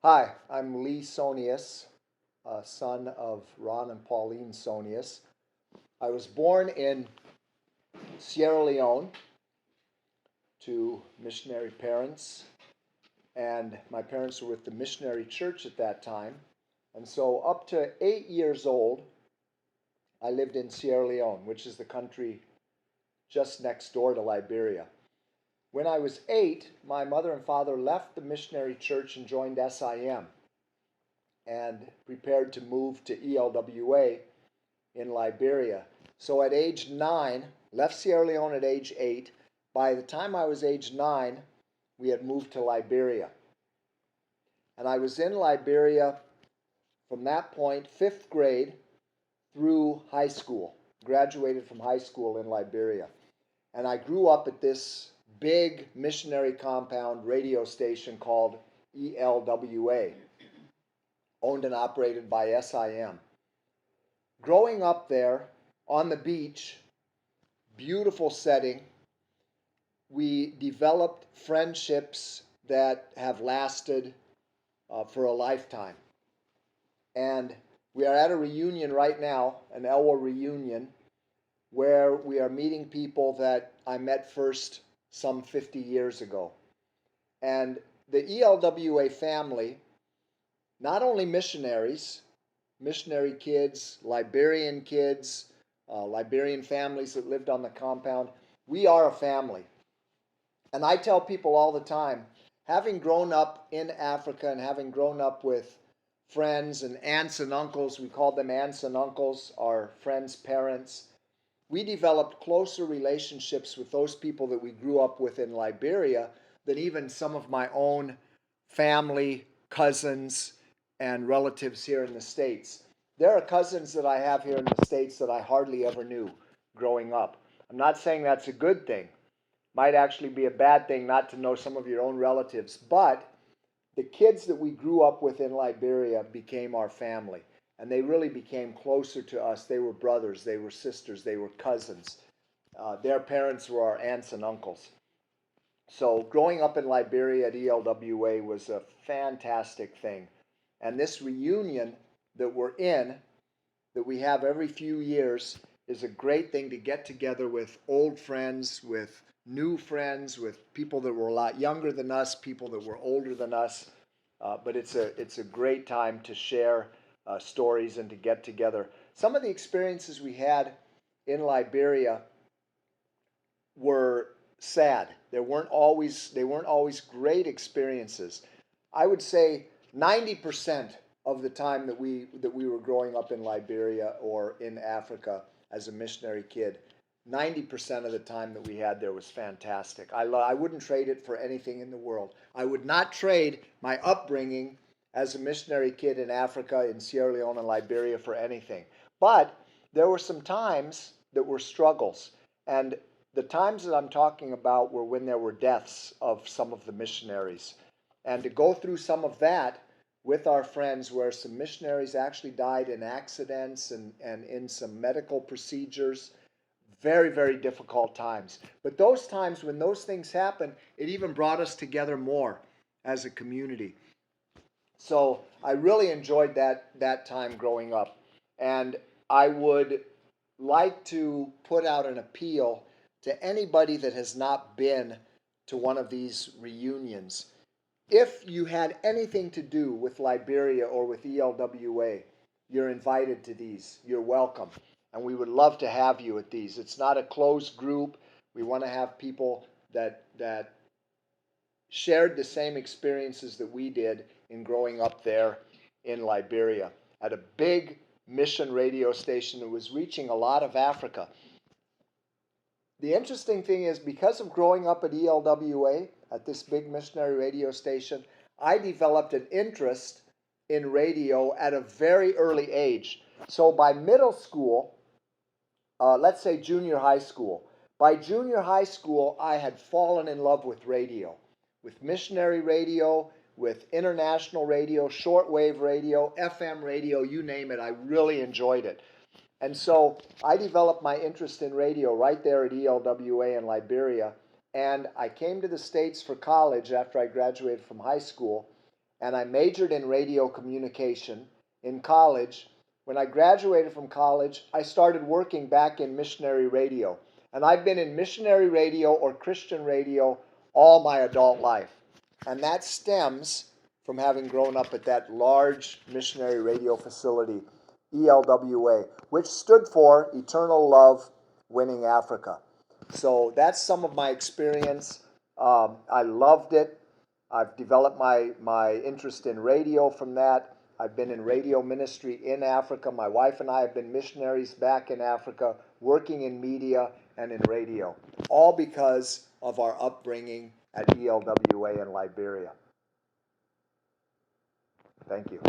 Hi, I'm Lee Sonius, son of Ron and Pauline Sonius. I was born in Sierra Leone to missionary parents, and my parents were with the missionary church at that time. And so, up to 8 years old, I lived in Sierra Leone, which is the country just next door to Liberia. When I was 8, my mother and father left the missionary church and joined SIM and prepared to move to ELWA in Liberia. So at age 9, left Sierra Leone at age 8. By the time I was age 9, we had moved to Liberia. And I was in Liberia from that point, 5th grade, through high school. Graduated from high school in Liberia. And I grew up at this big missionary compound radio station called ELWA, owned and operated by SIM. Growing up there on the beach, beautiful setting, we developed friendships that have lasted for a lifetime. And we are at a reunion right now, an ELWA reunion, where we are meeting people that I met first some 50 years ago. And the ELWA family, not only missionaries, missionary kids, Liberian kids, Liberian families that lived on the compound. We are a family. And I tell people all the time, having grown up in Africa and having grown up with friends and aunts and uncles, we called them aunts and uncles, our friends' parents, we developed closer relationships with those people that we grew up with in Liberia than even some of my own family, cousins, and relatives here in the States. There are cousins that I have here in the States that I hardly ever knew growing up. I'm not saying that's a good thing. Might actually be a bad thing not to know some of your own relatives, but the kids that we grew up with in Liberia became our family, and they really became closer to us. They were brothers, they were sisters, they were cousins. Their parents were our aunts and uncles. So growing up in Liberia at ELWA was a fantastic thing. And this reunion that we're in, that we have every few years, is a great thing to get together with old friends, with new friends, with people that were a lot younger than us, people that were older than us. But it's a great time to share stories and to get together. Some of the experiences we had in Liberia were sad. They weren't always great experiences. I would say 90% of the time that we were growing up in Liberia or in Africa as a missionary kid, 90% of the time that we had there was fantastic. I wouldn't trade it for anything in the world. I would not trade my upbringing as a missionary kid in Africa, in Sierra Leone and Liberia for anything. But there were some times that were struggles. And the times that I'm talking about were when there were deaths of some of the missionaries. And to go through some of that with our friends, where some missionaries actually died in accidents and in some medical procedures, very, very difficult times. But those times when those things happen, it even brought us together more as a community. So I really enjoyed that time growing up. And I would like to put out an appeal to anybody that has not been to one of these reunions. If you had anything to do with Liberia or with ELWA, you're invited to these. You're welcome. And we would love to have you at these. It's not a closed group. We want to have people that shared the same experiences that we did in growing up there in Liberia at a big mission radio station that was reaching a lot of Africa. The interesting thing is, because of growing up at ELWA, at this big missionary radio station, I developed an interest in radio at a very early age. So by middle school, let's say junior high school, by junior high school, I had fallen in love with radio, with missionary radio, with international radio, shortwave radio, FM radio, you name it. I really enjoyed it. And so I developed my interest in radio right there at ELWA in Liberia. And I came to the States for college after I graduated from high school. and I majored in radio communication in college. When I graduated from college, I started working back in missionary radio. And I've been in missionary radio or Christian radio all my adult life. And that stems from having grown up at that large missionary radio facility, ELWA, which stood for Eternal Love Winning Africa. So that's some of my experience. I loved it. I've developed my interest in radio from that. I've been in radio ministry in Africa. My wife and I have been missionaries back in Africa, working in media and in radio, all because of our upbringing at ELWA in Liberia. Thank you.